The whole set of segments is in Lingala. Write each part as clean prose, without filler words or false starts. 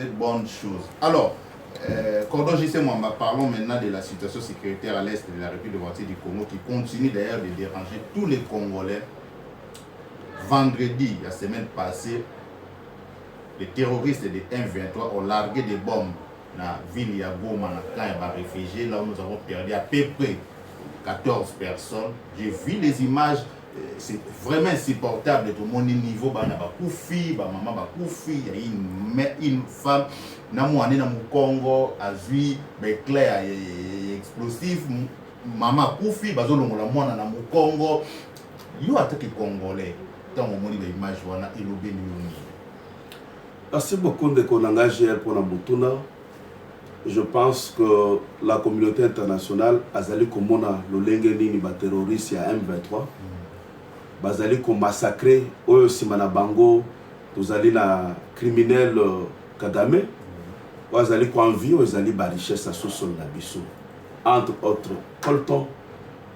bonne chose. Alors, Cordon J.C. Mwamba, parlons maintenant de la situation sécuritaire à l'est de la République démocratique du Congo qui continue d'ailleurs de déranger tous les Congolais. Vendredi, la semaine passée, les terroristes de M23 ont largué des bombes dans la ville de Goma, dans le camp des réfugiés, là où nous avons perdu à peu près 14 personnes. J'ai vu les images, c'est vraiment insupportable de tout mon niveau. Il y a beaucoup de filles, maman, beaucoup de filles, il y a une femme, dans le Congo, a vu des clairs explosifs, maman, beaucoup de filles, dans le Congo, il y a des Congolais. Tant on dit des images, il y a des Merci beaucoup de Konanga pour la Mutuna. Je pense que la communauté internationale a zali komona lolengeni ni ba terroriste ya M23. Bazali ko massacrer oyo simana bango tozali na criminel Kadame. Bazali ko envie ozali ba richesse sous na biso. Entre autres coltan,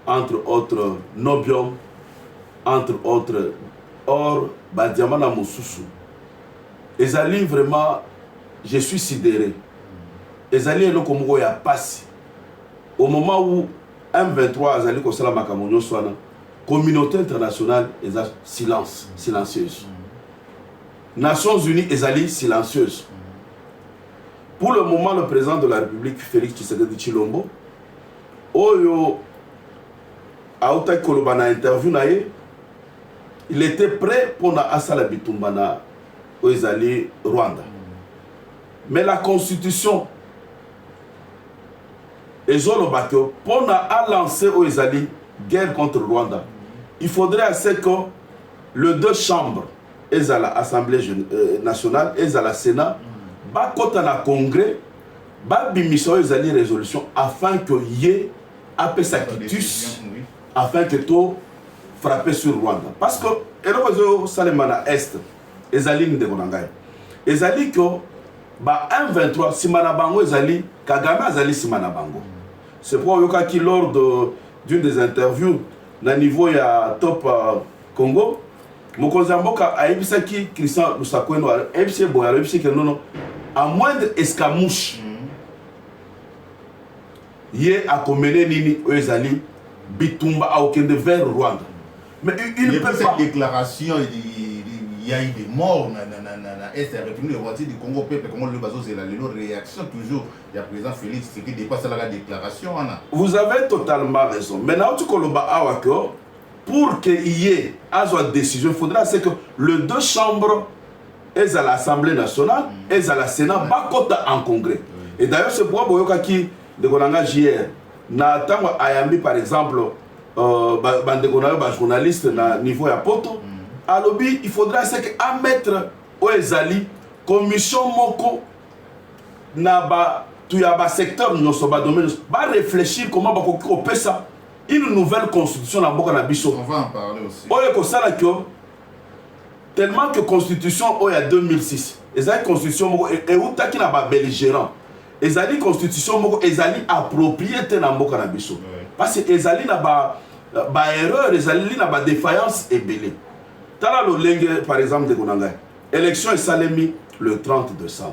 entre autres nobium, entre autres or ba diamant na mususu. Ezali vraiment, je suis sidéré. Ezali est le Congo ya passe. Au moment où M23 Ezali Kosala Makamonyo Swana, communauté internationale est silence, silencieuse. Nations Unies Ezali silencieuse. Pour le moment, le président de la République, Félix Tshisekedi Tshilombo, Oyo Aouta Kolobana interview naye, il était prêt pour na Asala Bitumbana Ezali Rwanda. Mais la constitution Ezolobakio, pour lancer Ezali guerre contre Rwanda, il faudrait assez que les deux chambres, Ezala Assemblée nationale, Ezala Sénat, ba kota na Congrès, ba bimission Ezali résolution afin que yé apé sakitus, afin que tout frappe sur Rwanda. Parce que Erozo Salemana Est, Ezali Ndekonangai. Ezali que ba M23 simana bango Ezali Kagame Ezali simana bango. C'est pourquoi qui lors d'une des interviews na niveau ya top Congo, Mokonzi Mboka a ebisaki Christian Lusakweno ebise boya ebise que non à moindre escamouche. Yé a commené nini Ezali bitumba a okende vers Rwanda. Mais il ne peut pas cette déclaration il y a eu des morts dans la République démocratique du Congo, comment le bateau c'est la réaction toujours. Il y a président Félix qui dépasse la déclaration. Vous avez totalement raison. Maintenant, pour qu'il y ait une décision, il faudra que les deux chambres aient à l'Assemblée nationale et à la Sénat, en Congrès. Et d'ailleurs, c'est pourquoi qui de hier, Ayambi par exemple, journaliste à niveau à Poto. À lobby, il faudra mettre au Ezali commission moko na ba tuyaba secteur no soba domaine ba réfléchir comment ba ko ça une nouvelle constitution na boka na biso. On va en parler aussi. Oye ko sala kyo tellement que constitution oya 2006 ezali constitution moko e utaki na ba belligérant ezali constitution moko ezali appropriété na boka na biso parce que ezali na ba erreur ezali na ba défaillance ebele. Tala Lolenge, par exemple, de Konanga, élection est salémi le 30 décembre.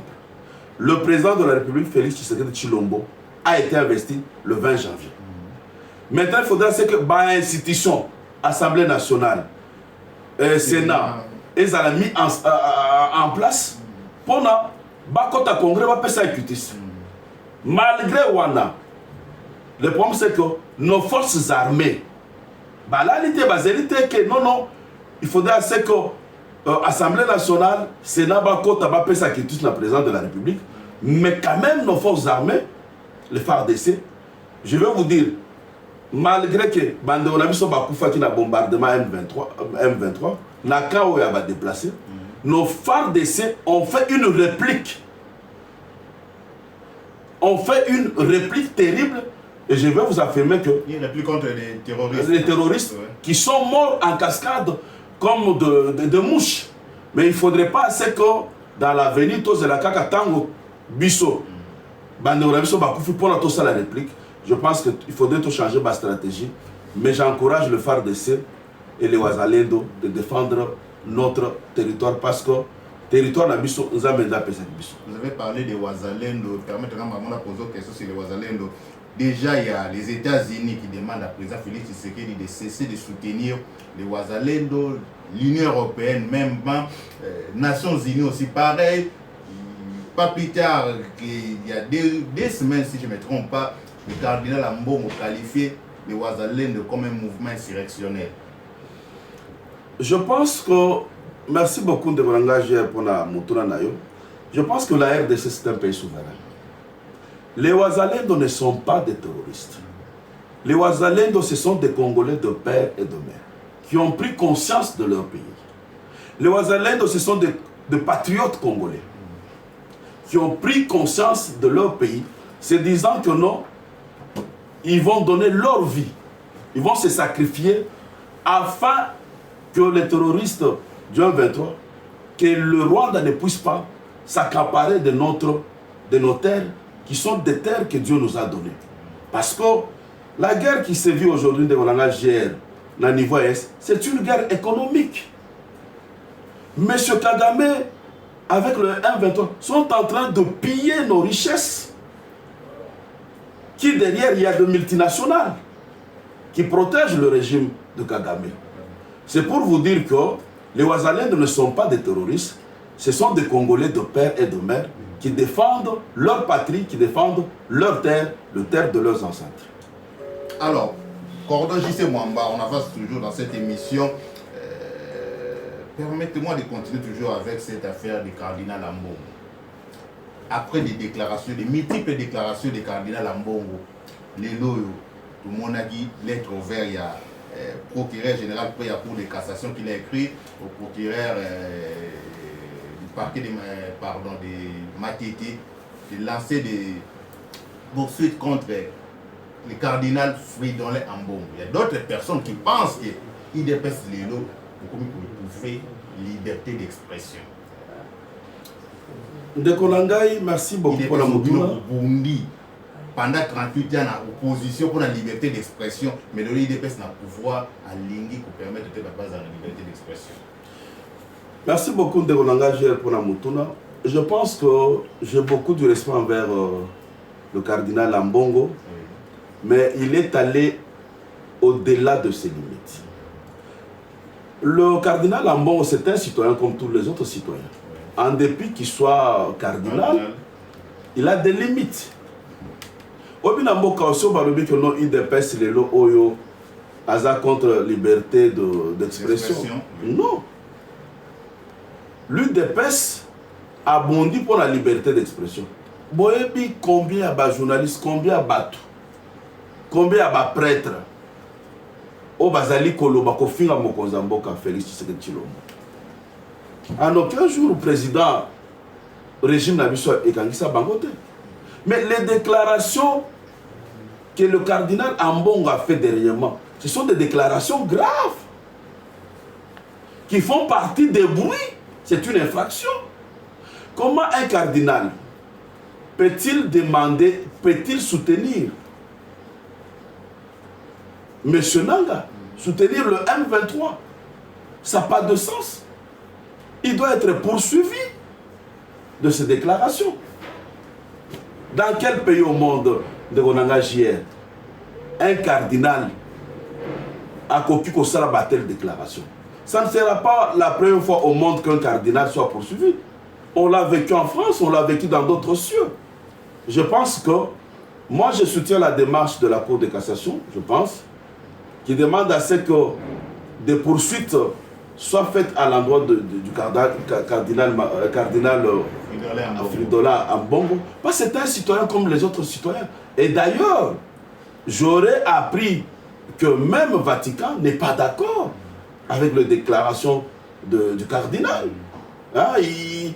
Le président de la République, Félix Tshisekedi Tshilombo, a été investi le 20 janvier. Maintenant, il faudra que l'institution, Assemblée nationale, Sénat, ils ont mis en place pour le Congrès, va faire malgré Wana, le problème c'est que nos forces armées, là, non, il faudrait que l'Assemblée nationale, Sénat, Bakota, Bapesa qui touche la présidente de la République, mais quand même nos forces armées, les FARDC, je vais vous dire, malgré que Bandeonabi soit Bakoufa qui a bombardement M23, Naka où il a déplacé, nos FARDC ont fait une réplique. On fait une réplique terrible. Et je vais vous affirmer que une réplique contre les terroristes qui sont morts en cascade comme de mouches. Mais il ne faudrait pas assez que dans l'avenir, tous les cas Tango Bisso, pour la réplique, je pense qu'il faudrait tout changer ma stratégie. Mais j'encourage le FARDC et les Ouazalendo de défendre notre territoire parce que territoire na biso nzambe nda pesa biso. Vous avez parlé des Wazalendo, permettez-moi de poser une question sur les Wazalendo. Déjà, il y a les États-Unis qui demandent à président Félix Tshisekedi de cesser de soutenir les Wazalendo, l'Union européenne, même Nations Unies aussi, pareil. Pas plus tard, il y a des semaines, si je ne me trompe pas, le cardinal Ambongo qualifié les Wazalendo comme un mouvement insurrectionnel. Je pense que, merci beaucoup de m'engager pour la Moutouna Nayo. Je pense que la RDC c'est un pays souverain. Les Wazalendo ne sont pas des terroristes. Les Wazalendo, ce sont des Congolais de père et de mère qui ont pris conscience de leur pays. Les Wazalendo, ce sont des patriotes congolais qui ont pris conscience de leur pays, se disant que non, ils vont donner leur vie, ils vont se sacrifier afin que les terroristes du 23, que le Rwanda ne puisse pas s'accaparer de nos terres, qui sont des terres que Dieu nous a données. Parce que la guerre qui se vit aujourd'hui de la GR, au niveau Est, c'est une guerre économique. M. Kagame, avec le 1-23, sont en train de piller nos richesses. Qui derrière, il y a des multinationales qui protègent le régime de Kagame. C'est pour vous dire que les Wazalendo ne sont pas des terroristes, ce sont des Congolais de père et de mère qui défendent leur patrie, qui défendent leur terre, le terre de leurs ancêtres. Alors, Cordon JC Mwamba, on avance toujours dans cette émission. Permettez-moi de continuer toujours avec cette affaire du cardinal Ambongo. Après des déclarations, des multiples déclarations du cardinal Ambongo, les loyaux, tout le monde a dit lettre ouverte, il y a procureur général pour la Cour de cassation qu'il a écrit au procureur du parquet de Matete de lancer des poursuites contre le cardinal Fridolin Ambongo. Il y a d'autres personnes qui pensent qu'il dépasse les lots pour prouver liberté d'expression. Ndekolangai, merci beaucoup pour la Moutouna. Pendant 38 ans, en opposition pour la liberté d'expression, mais le IDPS n'a pouvoir à l'ingé pour permettre de la base à la liberté d'expression. Merci beaucoup Ndekolangai pour la Moutouna. Je pense que j'ai beaucoup de respect envers le cardinal Ambongo, mais il est allé au-delà de ses limites. Le cardinal Ambongo, c'est un citoyen comme tous les autres citoyens. En dépit qu'il soit cardinal, il a des limites. Obinamboka aussi, on va le dire que non, il dépasse les lots Oyo, Aza contre la liberté d'expression. Non. L'UDPS a bondi pour la liberté d'expression. Boyebi, combien de journalistes, combien de bateaux, combien de prêtres, au Bazali Koloba, Kofinga Mokonzamboka, Félix Tshisekedi Tshilombo. En aucun jour, le président régime Nabiso et Kangisa Bangote. Mais les déclarations que le cardinal Ambongo a fait dernièrement, ce sont des déclarations graves qui font partie des bruits. C'est une infraction. Comment un cardinal peut-il demander, peut-il soutenir M. Nanga, soutenir le M23? Ça n'a pas de sens. Il doit être poursuivi de ces déclarations. Dans quel pays au monde de Ronanga JR un cardinal a copié que ça a telle déclaration? Ça ne sera pas la première fois au monde qu'un cardinal soit poursuivi. On l'a vécu en France, on l'a vécu dans d'autres cieux. Je pense que, moi je soutiens la démarche de la Cour de cassation, je pense, qui demande à ce que des poursuites soient faites à l'endroit du cardinal Fridolin Ambongo, parce que c'est un citoyen comme les autres citoyens. Et d'ailleurs, j'aurais appris que même le Vatican n'est pas d'accord avec les déclarations du cardinal. Hein,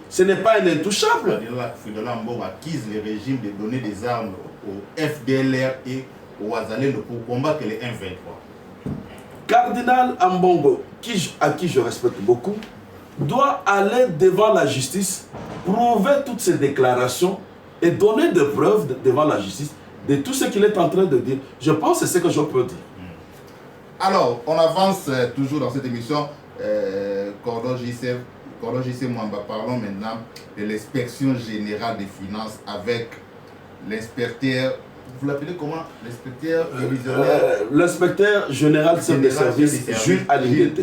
ce n'est pas un intouchable. Fridolin Ambongo accuse le régime de donner des armes au FDLR et au Wazalendo pour combattre les M23. Cardinal Ambongo, à qui je respecte beaucoup, doit aller devant la justice, prouver toutes ces déclarations et donner des preuves devant la justice de tout ce qu'il est en train de dire. Je pense que c'est ce que je peux dire. Alors, on avance toujours dans cette émission. Cordon JC, Pardon, je sais moi, parlons maintenant de l'inspection générale des finances avec l'inspecteur. Vous l'appelez comment? L'inspecteur l'inspecteur général chef de service Jules Alinguete.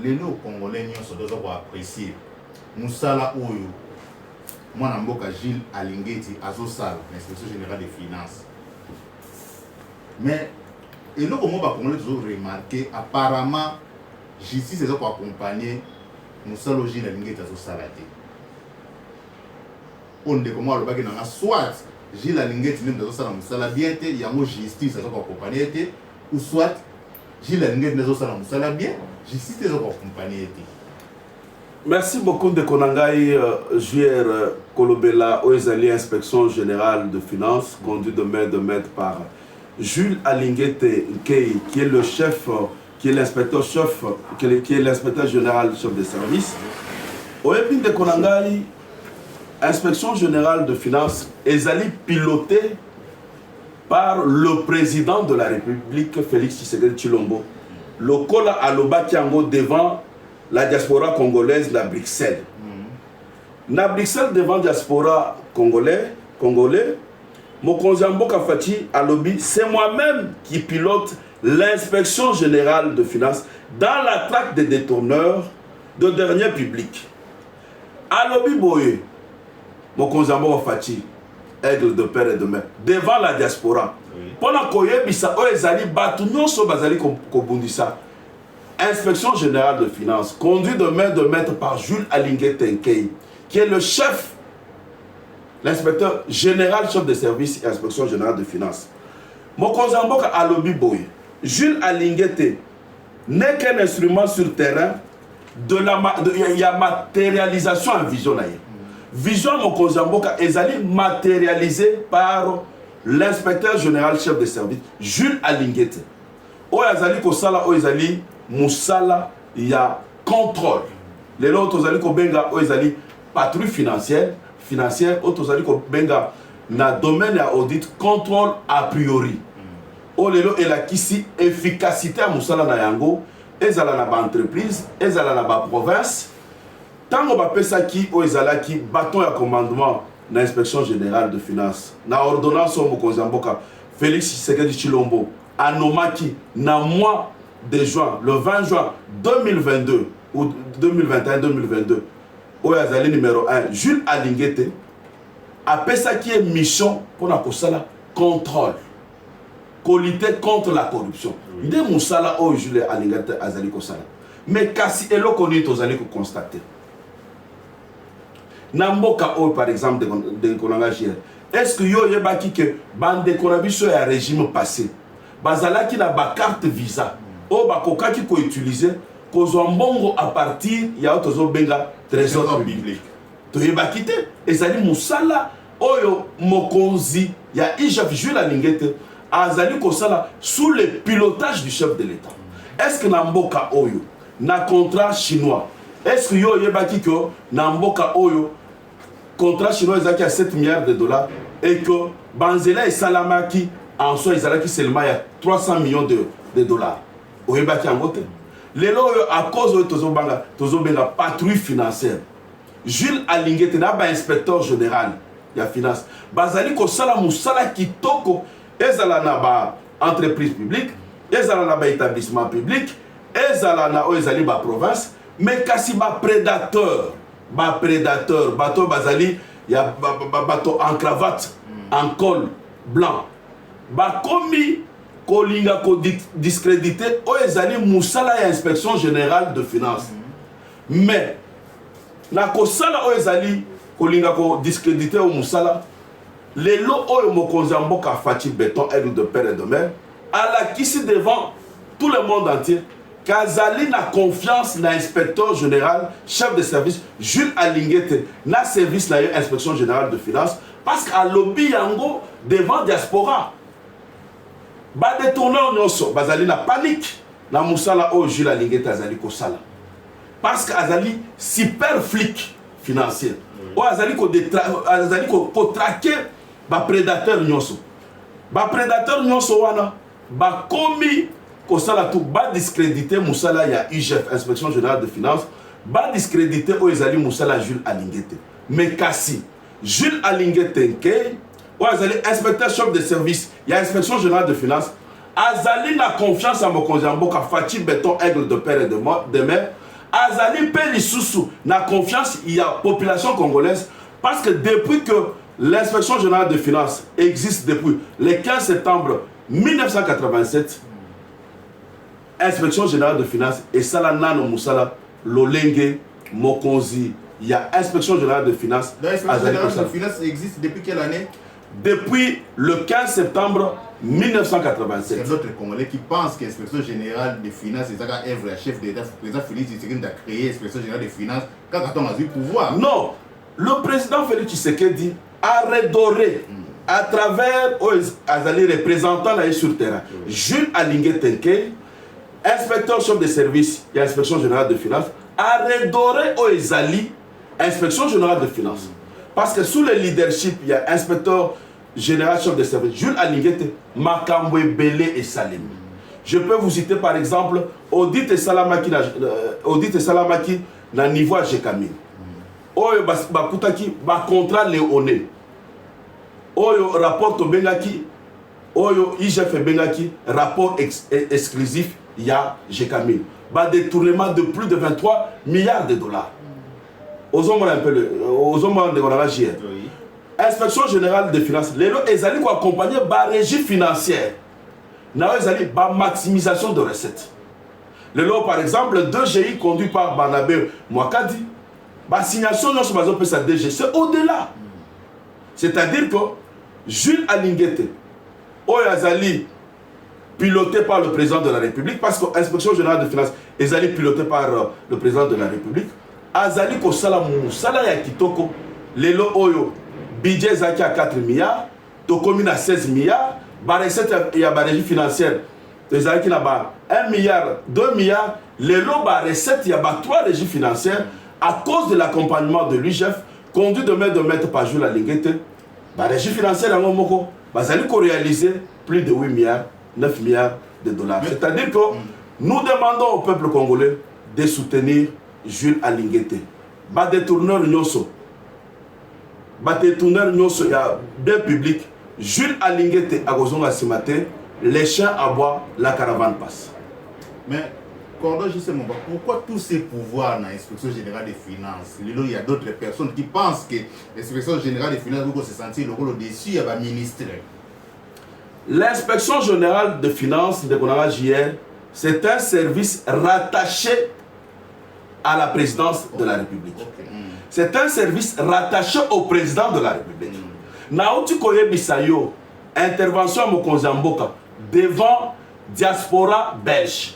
Les lots congolais doivent apprécier. Moussala Oyo, moi Namboka Gilles Alinguete, Azosal, l'inspection générale des finances. Mais, et là, comment va congolais toujours remarqué, apparemment, justice est pour accompagner Moussala Gilles Alinguete Azosal. On dit comment le baguette n'a soit Gilles Alinguete même Azosal Moussala bien, il y a une justice est pour accompagner, ou soit Gilles Alinguete Azosal Moussala bien. Justice est pour accompagner. Merci beaucoup de Konangai, JR Kolobela, Oezali, inspection générale de finances, conduit de main par Jules Alinguete Nkei, qui est le chef, qui est l'inspecteur chef, qui est l'inspecteur général chef de service. Oepin de Konangai, inspection générale de finances, Ezali piloté par le président de la République, Félix Tshisekedi Tshilombo. Le Kola Aloba Kiango devant la diaspora congolaise à Bruxelles. Na Bruxelles devant la diaspora congolais, Mokonzi Mboka Fati Alobi, c'est moi-même qui pilote l'inspection générale de finances dans la traque des détourneurs de dernier public. Alobi Boye, Mokonzi Mboka Fati, aigle de père et de mère, devant la diaspora. Pendant que bisa ezali batu nyonso bazali kobundisa. Inspection générale de finances, conduit de maître par Jules Alinguete Nkei, qui est le chef, l'inspecteur général chef de service et inspection générale de finances. Mokonzi Mboka Alobi Boye, Jules Alinguete n'est qu'un instrument sur terrain de la matérialisation en vision. Vision Mokonzi Mboka ezali matérialisé par l'inspecteur général chef de service Jules Alinguete. Oyazali Kosala Oyazali Moussala ya contrôle. Les autres Oyazali Kobenga Oyazali patrouille financière, autres Oyazali Kobenga na domaine ya audit contrôle a priori. Olelo et la kisi efficacité à Moussala na yango ezala na ba entreprise, ezala na ba province. Tango ba pesa ki Oyazala ki bâton ya commandement l'inspection générale de finances. Na ordonnance au Mokonzi Mboka Félix Tshisekedi Tshilombo anomaki na mois de juin, le 20 juin 2022 ou 2021-2022, Oyazali numéro 1, Jules Alinguete a pesa qui est mission pour la contrôle, lutter contre la corruption. De Moussala o Jules Alinguete Azali Kosala. Mais kasi elo koni tozali ko constater. Namboka o par exemple de Konanga JR. Est-ce que yo yebaki que bande konabiso ya régime passé bazalaki na ba carte visa o bakokaki ko utiliser kozwa mbongo à partir ya tozo benga trésor public to yebaki te ezali musala oyo mokonzi ya IGF Jules Alinguete azali kosala sous le pilotage du chef de l'État. Est-ce que namboka oyo na contrat chinois, est-ce que yo yebaki que namboka oyo contrat chinois ezaki à 7 milliards de dollars et que Banzela et Salamaki en soi ezalaki seulement il y a 300 millions de dollars. Oyebaki en gote. Lelo à cause de tozobenga patrouille financière. Jules Alinguete na ba inspecteur général ya finance. Bazali ko sala musala kitoko ezala na ba entreprise publique, ezala na ba établissement public, ezala na ezali ba province, mais kasi ba prédateur, bateau bazali ya bateau en cravate, en col blanc. Ba komi kolinga ko discrédité o ezali musala ya inspection générale de finances. Mais na kosala o ezali kolinga ko discrédité o musala les lots o Mokonzi Mboka Fati béton aigle de père et de mère à la kisi devant tout le monde entier Kazali na confiance na inspecteur général chef de service Jules Alinguete na service na inspection générale de finances parce qu'à lobby yango devant diaspora ba détourneur nyonso bazali na panique na musala o Jules Alinguete azali kosala parce que azali super flic financier o azali ko traquer ba prédateur nyonso wana ba komi kosala tout ba discréditer musala ya IGF inspection générale de finances ba discréditer o ezali Moussala Jules Alingete. Mais kasi Jules Alingete Nkei o ezali inspecteur chef de service, il y a inspection générale de finances, azali na confiance à mokonzi mboka Fachi Béton Aigle de père et de mère, azali pe lisusu na confiance il y a population congolaise parce que depuis que l'inspection générale de finances existe depuis le 15 septembre 1987, inspection générale de finances et Sala Nano Moussala Lolenge Mokonzi, il y a inspection générale de finances. L'inspection générale de finances existe depuis quelle année? Depuis le 15 septembre 1987. Il y a d'autres Congolais qui pensent que l'inspection générale des finances, c'est ça qu'a œuvre le chef d'État, le président Félix Tshisekedi a créé l'inspection générale des finances quand on a eu pouvoir. Non, le président Félix Tshisekedi a redoré à travers les représentants là sur le terrain. Jules Alingete Nkei, inspecteur chef de service et inspection générale de finances, a redoré aux Ezali, inspection générale de finances. Parce que sous le leadership, il y a inspecteur général chef de service, Jules Alingete, Makambwe Belé et Salim. Je peux vous citer par exemple Audit et Salamaki na niveau à Jekamine. Oyo bakutaki ba contrat léoné. Oyo rapport to bengaki, oyo IGF bengaki rapport exclusif ya Jekamine. Ba détournement de plus de 23 milliards de dollars. Aux hommes un peu aux hommes de la JR. Inspection générale des finances, les lots ezali ko accompagner ba régie financière. Na ezali ba maximisation de recettes. Les lots par exemple 2 GI conduit par Barnabé Mwakadi. L'assignation de sa DG, c'est au-delà. C'est-à-dire que Jules Alingete, Oyazali, piloté par le président de la République, parce que l'inspection générale de finances est pilotée par le président de la République, Azali Kosala Moussala Yakitoko, Lelo Oyo, budget Zaki à 4 milliards, Tokomine à 16 milliards, Barecette et à Barégie financière, Zaki là-bas 1 milliard, 2 milliards, Lelo Barecette, il y a 3 régies financières. À cause de l'accompagnement de l'UGF, conduit de maître par Jules Alingete, la régie financière va réaliser plus de 8 milliards, 9 milliards de dollars. C'est-à-dire que nous demandons au peuple congolais de soutenir Jules Alingete. Ba détourneur Nyoso, il y a bien public. Jules Alingete a Gozonga Simate, les chiens aboient, la caravane passe. Mais pourquoi tous ces pouvoirs dans l'inspection générale des finances? Il y a d'autres personnes qui pensent que l'inspection générale des finances doit se sentir le rôle au-dessus du ministre. L'inspection générale des finances de Konara JR, c'est un service rattaché à la présidence de la République. C'est un service rattaché au président de la République. Naouti Koye Bisayo, intervention à Mokonzamboka devant diaspora belge.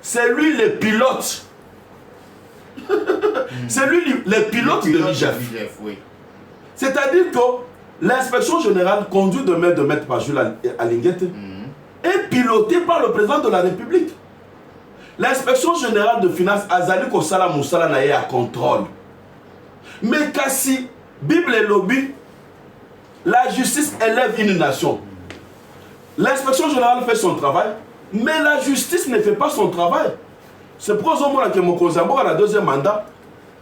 C'est lui le pilote. C'est lui le pilote de l'IGF. Oui. C'est-à-dire que l'inspection générale conduite de maître par Jules Alingete est pilotée par le président de la République. L'inspection générale de finances Azali Kosala Moussala naye à contrôle. Mais Kassi, Bible et lobby, la justice élève une nation. L'inspection générale fait son travail, mais la justice ne fait pas son travail. C'est pour ça que Mokonzambo a le deuxième mandat.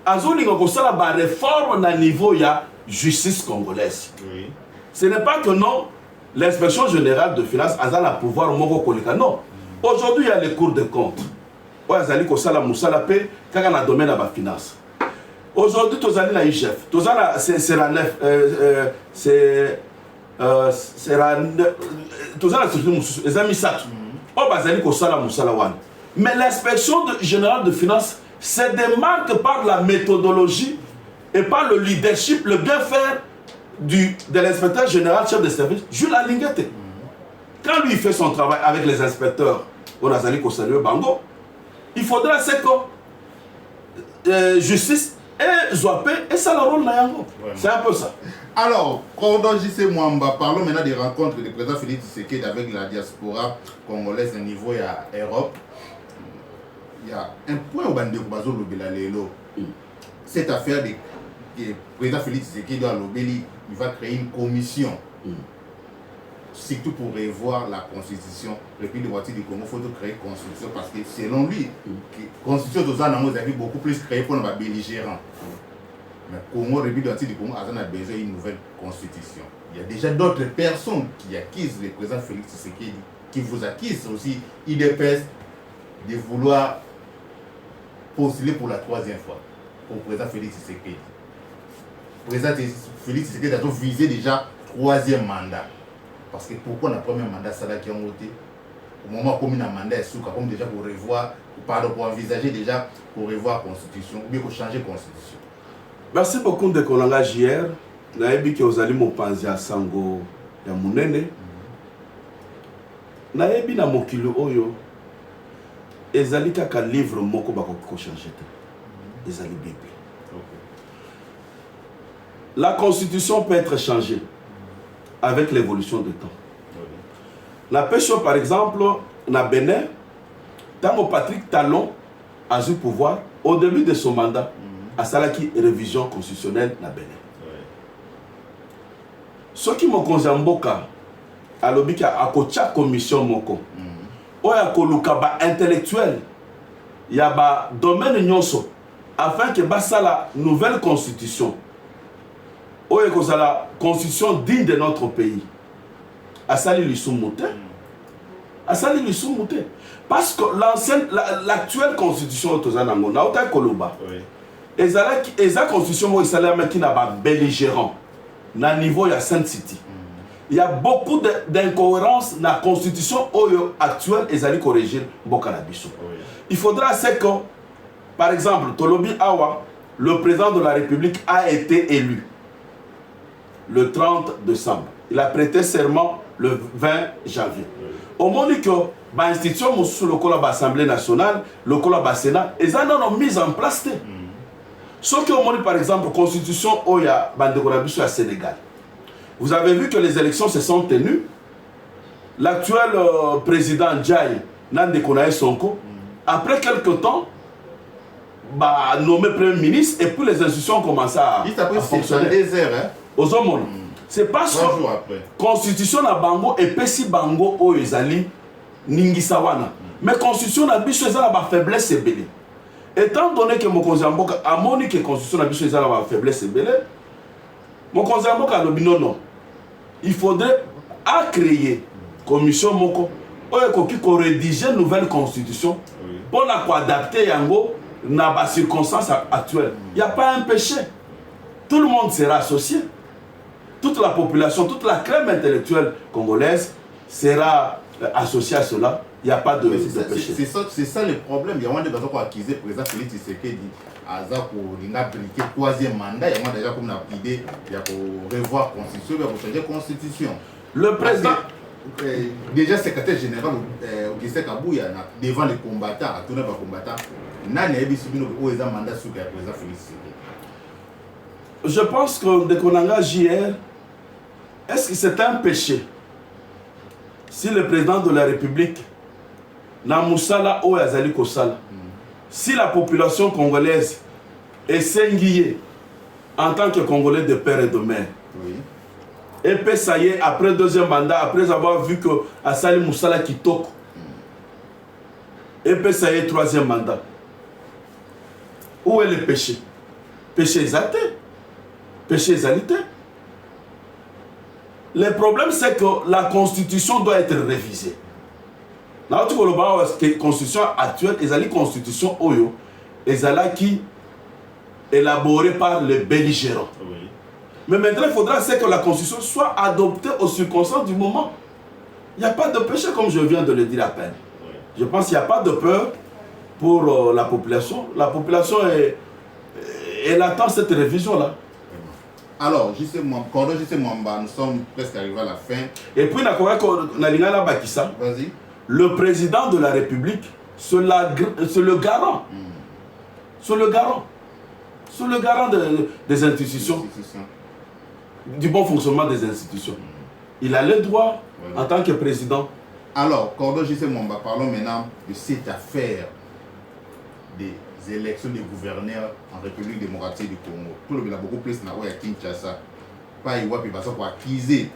Azoli Ngokosala ba réforme na niveau ya justice congolaise. Oui. Ce n'est pas que non, l'inspection générale de finances a le pouvoir Moko Koleka. Non. Aujourd'hui, il y a les cours de compte. Azali Kosala Moussala P, quand on a domaine à la finance. Aujourd'hui, tu as la IGF. C'est la nef. C'est les amis Satou. Mais l'inspection générale de finances se démarque par la méthodologie et par le leadership, le bien-faire de l'inspecteur général chef de service, Jules Alingete. Quand lui fait son travail avec les inspecteurs, Bango, il faudra que justice et Zouapé et ça le rôle Nayango. C'est un peu ça. Alors, Cordon J.C. Mwamba, parlons maintenant des rencontres du président Félix Tshisekedi avec la diaspora congolaise au niveau de l'Europe. Il y a un point au Bandeko Bazo Lobela Lelo. Cette affaire de le président Félix Tshisekedi doit Lobeli, il va créer une commission surtout pour revoir la constitution. République démocratique du Congo, il faut créer une constitution parce que selon lui, la constitution de Zana a beaucoup plus créé pour les belligérants. Mais Congo, République démocratique du Congo, a besoin d'une nouvelle constitution. Il y a déjà d'autres personnes qui accusent le président Félix Tshisekedi, qui vous accusent aussi, IDPS, de vouloir postuler pour la 3e fois pour le président Félix Tshisekedi. Le président Félix Tshisekedi a visé déjà 3e mandat. Parce que pourquoi le premier mandat, ça qui a voté au moment où il y a un mandat, comme déjà pour revoir, pour envisager déjà pour revoir la constitution, ou bien pour changer la constitution. Merci beaucoup de Konanga JR. Naebi que vous allez m'opanzi à Sango ya Munene. Naebi na mokili oyo. Ezali kaka livre moko bako changer. Ezali Bible. La constitution peut être changée avec l'évolution du temps. La pêche, par exemple, na Bénin, tant Patrick Talon a eu pouvoir, au début de son mandat, à Salaki révision constitutionnelle na Bénin. Ce qui m'a conzamboka, à l'obika à kocha commission moko, oya koluka ba intellectuel, ya ba domaine nyonso, afin que basa la nouvelle constitution, oya koza la constitution digne de notre pays. Asali Lissoumoute. Asali Lissoumoute. Parce que l'actuelle constitution de Tozanango, na ota koloba. Eza constitution mo isala qui n'a pas belligérant. Na niveau ya Sainte City. Il y a beaucoup d'incohérences dans la constitution actuelle ezali corriger Mbokana Biso. Il faudra c'est que par exemple Tolobi Awa, le président de la République a été élu le 30 décembre. Il a prêté serment le 20 janvier. Au moment où l'institution sous le col de l'Assemblée nationale, le col de Sénat, ils ont mis en place. Sauf qu'au moment par exemple, la constitution Oya Bandekonabiso à Sénégal, vous avez vu que les élections se sont tenues. L'actuel président Djaï Nandekonae Sonko, après quelques temps, nommé premier ministre, et puis les institutions ont commencé à fonctionner. Aux hommes. C'est parce que la constitution na bango et pesi bango o ezali ningisawana. Mais la constitution na biso ezala ba faiblesse ebele. Étant donné que Mokonzi Mboka a moni que la constitution na biso ezala ba faiblesse ebele, Mokonzi Mboka lobi non. Il faudrait créer commission moko oyo qui rédiger une nouvelle constitution pour la adapter yango na ba circonstances actuelles. Il n'y a pas un péché. Tout le monde sera associé. Toute la population, toute la crème intellectuelle congolaise sera associée à cela. Il n'y a pas de péché. C'est ça le problème. Il y a des gens qui ont accusé le président Félix Tshisekedi pour appliquer le 3e mandat. Il y a déjà comme une idée de revoir la constitution, de changer la constitution. Le président... Déjà, secrétaire général Augustin Kabouya, devant les combattants, à tourner les combattants, il y a un mandat sur le président Félix Tshisekedi. Je pense que de Konanga JR, est-ce que c'est un péché si le président de la République n'a moussala ou azali kosala, si la population congolaise est singulière en tant que Congolais de père et de mère, et puis ça y est, après 2e mandat, après avoir vu que Asali Moussala qui toque, et puis ça y est, 3e mandat, où est le péché? Péché exalté. Péché exalité. Le problème, c'est que la constitution doit être révisée. La constitution actuelle, est la constitution Oyo, qui est élaborée par les belligérants. Mais maintenant, il faudra que la constitution soit adoptée aux circonstances du moment. Il n'y a pas de péché, comme je viens de le dire à peine. Je pense qu'il n'y a pas de peur pour la population. La population, elle attend cette révision-là. Alors, justement, nous sommes presque arrivés à la fin. Et puis, vas-y. Le président de la République, c'est le garant. C'est le garant. C'est le garant des institutions. Du bon fonctionnement des institutions. Il a le droit en tant que président. Alors, Cordo J.C. Mwamba, parlons maintenant de cette affaire des élections des gouverneurs en République démocratique du Congo. Tout le monde a beaucoup plus à Kinshasa. Pas Iwapi, parce qu'on va accuser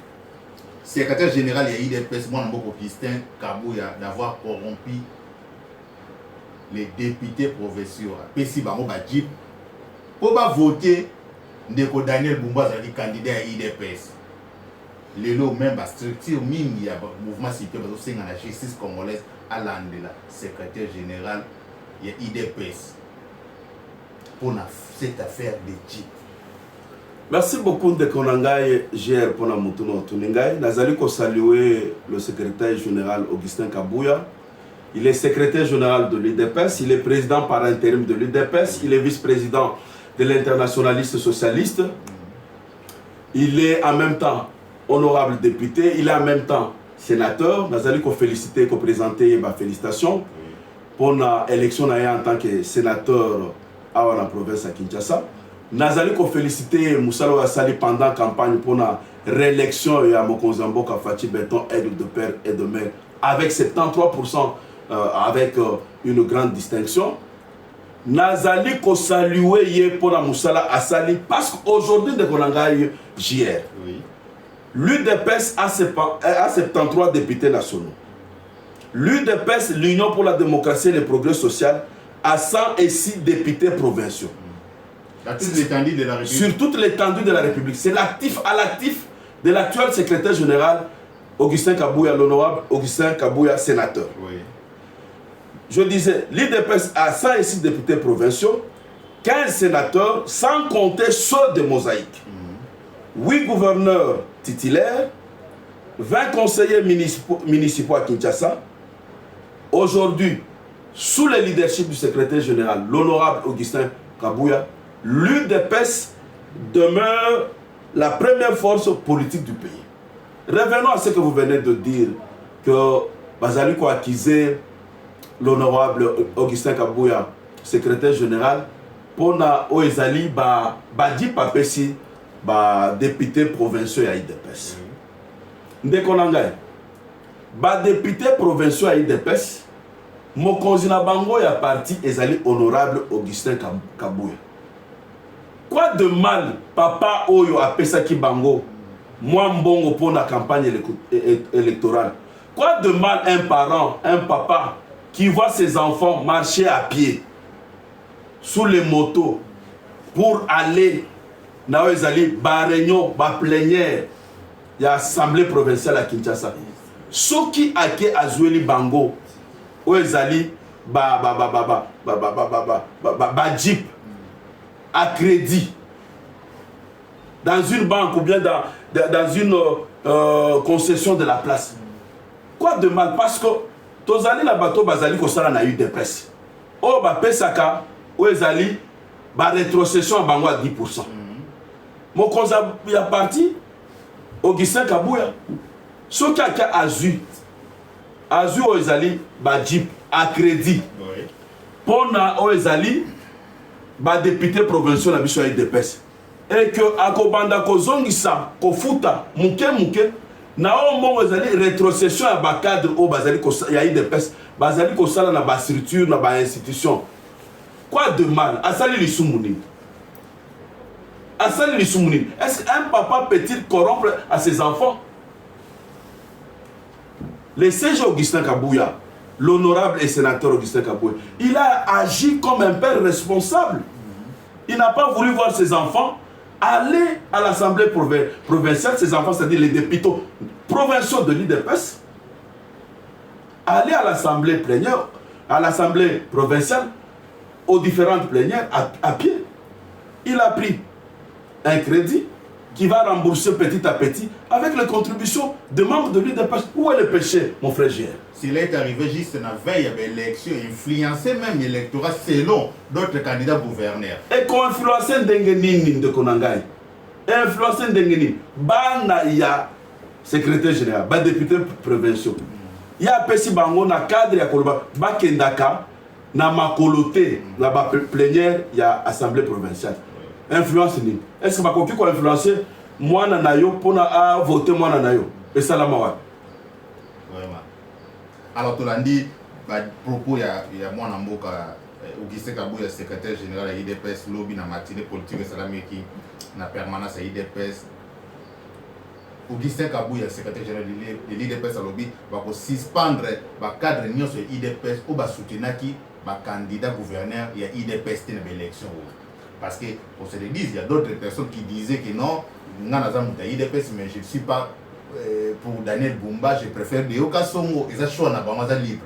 secrétaire général de l'IDPS, moi, Augustin Kabouya, d'avoir corrompu les députés provinciaux. Pessi Bango Badjip, pour voter Ndeko Daniel Bumba, candidat à l'IDPS. Les lots, même la structure, il y a un mouvement cité, parce que c'est la justice congolaise à l'Andela, secrétaire général de l'IDPS. Pour cette affaire de Djip. Merci beaucoup de Konangaï GR pour la Moutuno Tunengaï. Nazali ko saluer le secrétaire général Augustin Kabouya. Il est secrétaire général de l'UDPS, il est président par intérim de l'UDPS, il est vice-président de l'internationaliste socialiste. Il est en même temps honorable député, il est en même temps sénateur. Nazali ko féliciter, ko présenter ma félicitation pour l'élection en tant que sénateur à la province à Kinshasa. Nazali ko féliciter Moussalo Assali pendant la campagne pour la réélection et à Mokonzambo Kafati Béton, aigle de père et de mère, avec 73%, avec une grande distinction. Nazali ko saluer pour la Moussala Assali parce qu'aujourd'hui de Konangaï JR. L'UDPS a 73 députés nationaux. L'UDPS, l'Union pour la démocratie et le progrès social, a 106 députés provinciaux. Toute l'étendue de la République. Sur toute l'étendue de la République. C'est l'actif à l'actif de l'actuel secrétaire général Augustin Kabouya, l'honorable Augustin Kabouya, sénateur. Oui. Je disais, l'IDPS a 106 députés provinciaux, 15 sénateurs, sans compter ceux de Mosaïque. 8 gouverneurs titulaires, 20 conseillers municipaux à Kinshasa. Aujourd'hui, sous le leadership du secrétaire général, l'honorable Augustin Kabouya, l'UDPS demeure la première force politique du pays. Revenons à ce que vous venez de dire, que Bazali a acquisé l'honorable Augustin Kabouya, secrétaire général, pour na Oezali Badi Papesi, député provincial à l'IDPS. Ndekonangai, député provincial à l'IDPS, Mokonzina Bango ya parti ezali honorable Augustin Kabouya. Quoi de mal, papa Oyo a Pesaki Bango, moi mbongo pour la campagne électorale. Quoi de mal un parent, un papa qui voit ses enfants marcher à pied sous les motos pour aller dans les réunions, la plénière, il y a l'Assemblée provinciale à Kinshasa. Ceux qui ont Azoueli Bango, Oezali, Jeep, à crédit, dans une banque ou bien dans une concession de la place. Quoi de mal? Parce que Tozali la bateau Bazali Kosala n'a eu de presse. Oh, Pesaka, Oezali, rétrocession à Bango à 10%. Mon conseil est parti, Augustin Kabouya. Ce qui a Azu Oezali, Jeep, à crédit. Pour Oezali, député provincial à Bichou IDPS. Et que Akobanda Kozongisa, Kofuta, Mouke, na Oezali, rétrocession à cadre au Bazali IDPS, Bazali Kosala na ba structure, na ba institution. Quoi de mal? Asali Lissoumouni. Est-ce qu'un papa peut-il corrompre à ses enfants? Le CG Augustin Kabouya, l'honorable et sénateur Augustin Kabouya, il a agi comme un père responsable. Il n'a pas voulu voir ses enfants aller à l'Assemblée provinciale, ses enfants, c'est-à-dire les députés provinciaux de l'IDPS, aller à l'Assemblée plénière, à l'Assemblée provinciale, aux différentes plénières, à pied. Il a pris un crédit qui va rembourser petit à petit avec les contributions de membres de l'UDPS. Où est le péché, mon frère Gérard? S'il est arrivé juste la veille de l'élection, influencer même l'électorat selon d'autres candidats gouverneurs. Et qu'on influencer Ndengenini de Konangaï. Influencer Ndengenini. Bana ya secrétaire général, député provincial. Il y a Pessi Bango na cadre ya Koloba, Bakendaka, na Makolote, na ba plénière, il y a assemblée provinciale. Influence ni. Est-ce que ma copie peut influencer moi nanayo pour voter moi nanayo? Et ça la mawa. Vraiment. Alors tu l'as dit, propos il y a moi namboka Augustin Kabouya, secrétaire général à IDPS, lobby na matinée politique et salamé qui na permanence à IDPS. Augustin Kabouya, secrétaire général de l'IDPS à lobby, va suspendre le cadre de l'IDPS ou va soutenir qui candidat gouverneur il y a IDPS dans l'élection. Parce que, on se le dit, il y a d'autres personnes qui disaient que non, IDPS, mais je ne suis pas pour Daniel Bumba, je préfère des occasions et ça choix n'a pas libre.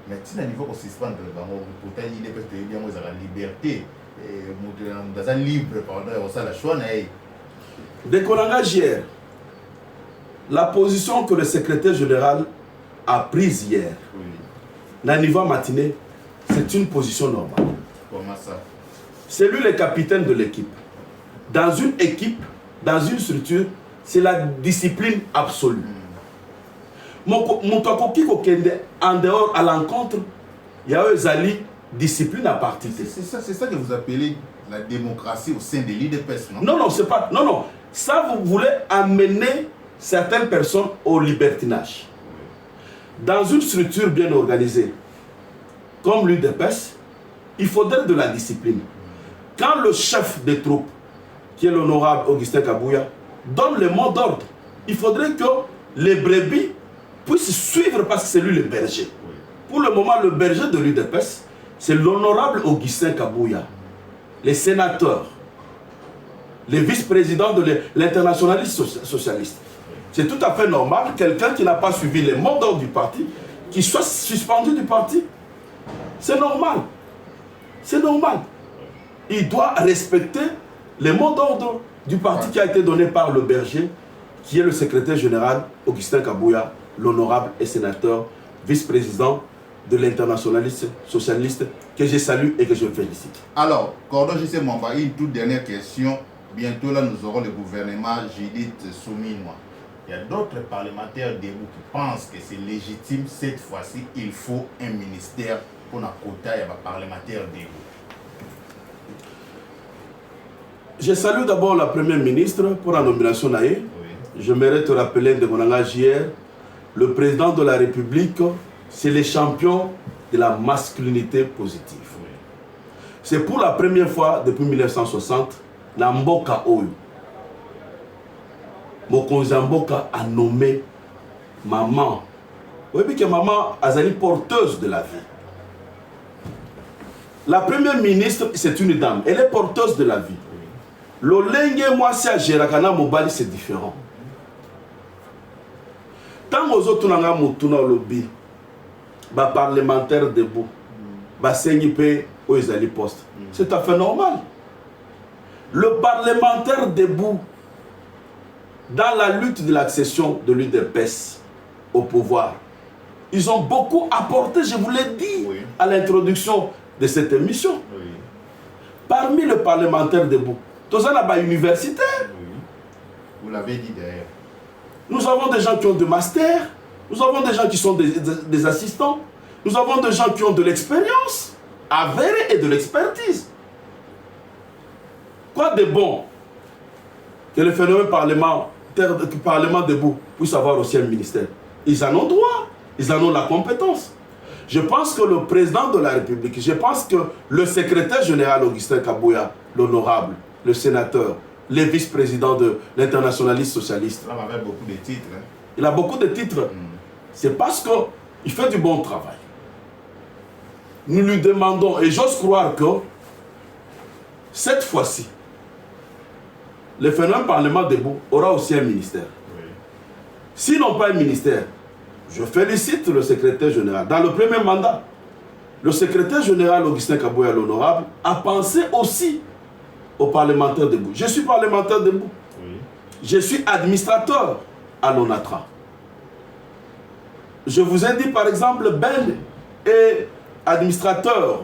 Mais si on niveau qu'on suspendre, pourtant IDPS peut bien la liberté, et libre pendant ça la choix. Dès qu'on engage hier, la position que le secrétaire général a prise hier, dans le niveau matinée, c'est une position normale. Comment ça? C'est lui le capitaine de l'équipe. Dans une équipe, dans une structure, c'est la discipline absolue. Mon tokoki en dehors à l'encontre, il y a une discipline à partir. C'est ça que vous appelez la démocratie au sein de l'IDPS, non? Non, non, c'est pas. Non, non. Ça, vous voulez amener certaines personnes au libertinage. Dans une structure bien organisée, comme l'UDPS, il faudrait de la discipline. Quand le chef des troupes, qui est l'honorable Augustin Kabouya, donne le mot d'ordre, il faudrait que les brebis puissent suivre parce que c'est lui le berger. Pour le moment, le berger de l'UDPS, c'est l'honorable Augustin Kabouya, les sénateurs, les vice-présidents de l'internationaliste socialiste. C'est tout à fait normal, quelqu'un qui n'a pas suivi les mots d'ordre du parti, qui soit suspendu du parti. C'est normal. C'est normal. Il doit respecter les mots d'ordre du parti qui a été donné par le berger, qui est le secrétaire général Augustin Kabouya, l'honorable et sénateur, vice-président de l'internationaliste socialiste, que je salue et que je félicite. Alors, Cordon J.C. Mwamba, une toute dernière question. Bientôt là, nous aurons le gouvernement Judith Souminois. Il y a d'autres parlementaires debout qui pensent que c'est légitime. Cette fois-ci, il faut un ministère pour un quota et un parlementaire debout. Je salue d'abord la première ministre pour la nomination d'Aïe. Oui. Je mérite te rappeler de mon langage hier, le président de la République, c'est le champion de la masculinité positive. Oui. C'est pour la première fois depuis 1960, Namboka Oyo, Mokonzi Mboka a nommé maman. Vous voyez que maman est porteuse de la vie. La première ministre, c'est une dame. Elle est porteuse de la vie. Le lengue moi si à Gérakana Mobali c'est différent. Tant aux autres n'anga mutuna lobby, ba parlementaire debout, ba sengipe au Isali poste. C'est tout à fait normal. Le parlementaire debout dans la lutte de l'accession de l'UDPS au pouvoir, ils ont beaucoup apporté, je vous l'ai dit, oui, à l'introduction de cette émission. Oui. Parmi les parlementaires debout, tous en a universitaire. Oui. Vous l'avez dit d'ailleurs. Nous avons des gens qui ont des masters, nous avons des gens qui sont des assistants, nous avons des gens qui ont de l'expérience avérée et de l'expertise. Quoi de bon que le phénomène parlement debout puisse avoir aussi un ministère? Ils en ont droit, ils en ont la compétence. Je pense que le président de la République, je pense que le secrétaire général Augustin Kabouya, l'honorable, le sénateur, le vice-président de l'internationaliste socialiste. Il a beaucoup de titres. Hein? Il a beaucoup de titres. C'est parce qu'il fait du bon travail. Nous lui demandons, et j'ose croire que cette fois-ci, le phénomène Parlement debout aura aussi un ministère. Oui. S'ils n'ont pas un ministère, je félicite le secrétaire général. Dans le premier mandat, le secrétaire général Augustin Kabouya, l'honorable, a pensé aussi aux parlementaires debout. Je suis parlementaire debout. Oui. Je suis administrateur à l'ONATRA. Je vous ai dit par exemple, Ben est administrateur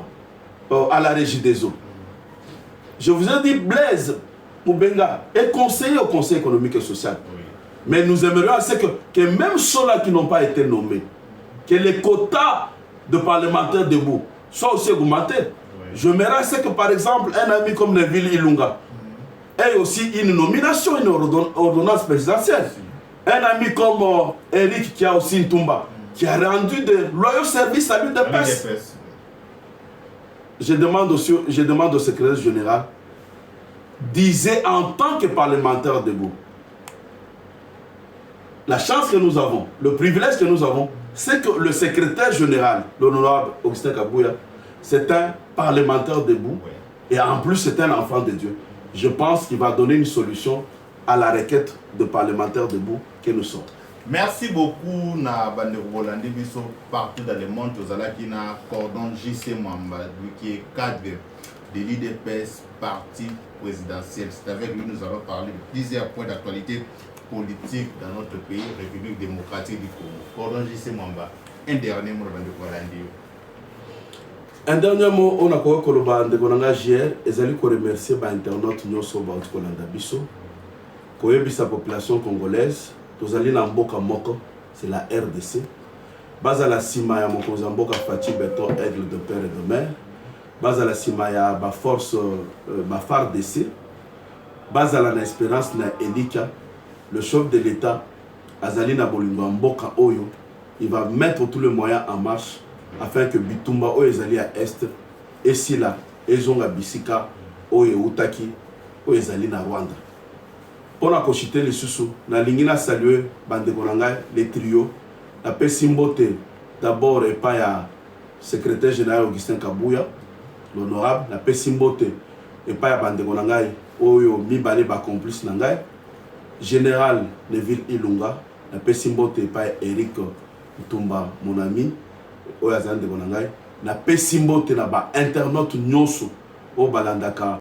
à la Régie des eaux. Je vous ai dit, Blaise Moubenga est conseiller au Conseil économique et social. Oui. Mais nous aimerions assez que même ceux-là qui n'ont pas été nommés, que les quotas de parlementaires debout soient aussi augmentés. Oui. Je m'aimerais assez que par exemple un ami comme Neville Ilunga ait aussi une nomination, une ordonnance présidentielle. Un ami comme Eric qui a aussi une Tumba, qui a rendu de loyaux services à l'UDPS. Je demande au secrétaire général, disait en tant que parlementaire debout, la chance que nous avons, le privilège que nous avons, c'est que le secrétaire général, l'honorable Augustin Kabouya, c'est un parlementaire debout et en plus c'est un enfant de Dieu. Je pense qu'il va donner une solution à la requête de parlementaires debout que nous sommes. Merci beaucoup na Bandeko Bolandi biso partout dans le monde. Tozalaki na cordon JC Mwamba, lui qui est cadre de l'IDPS, parti présidentiel. C'est avec lui que nous allons parler de plusieurs points d'actualité politique dans notre pays, République démocratique du Congo. Cordon JC Mwamba, un dernier mot de Bandeko Bolandi. Un dernier mot, on a quoi que le Bandeko Nanga JR, et allez remercier l'internaute Nyoso Bandeko Landa biso, sa population congolaise. Tozali na mboka moko, c'est la RDC. Baza la sima ya mokonzi mboka Fati Beton Aigle de père et de mère. Baza la sima ya ba force ba FARDC. Baza la na espérance na Elika, le chef de l'État azali na bolingo mboka oyo, il va mettre tous les moyens en marche afin que Bitumba oyo ezali à est et si là ezonga bisika oyo utaki oyo ezali na Rwanda. Pour la conchiter les sous, na lingina saluer Bandeko Nanga les trios, la Pessimbote d'abord et pas ya secrétaire général Augustin Kabouya, l'honorable, la Pessimbote et pas ya Bandeko Nanga oyo mibale ba complice Nanga, général Neville Ilunga, la Pessimbote et pas Eric Mutumba mon ami, oyo azande Nanga, la Pessimbote na ba internaute nyoso au balandaka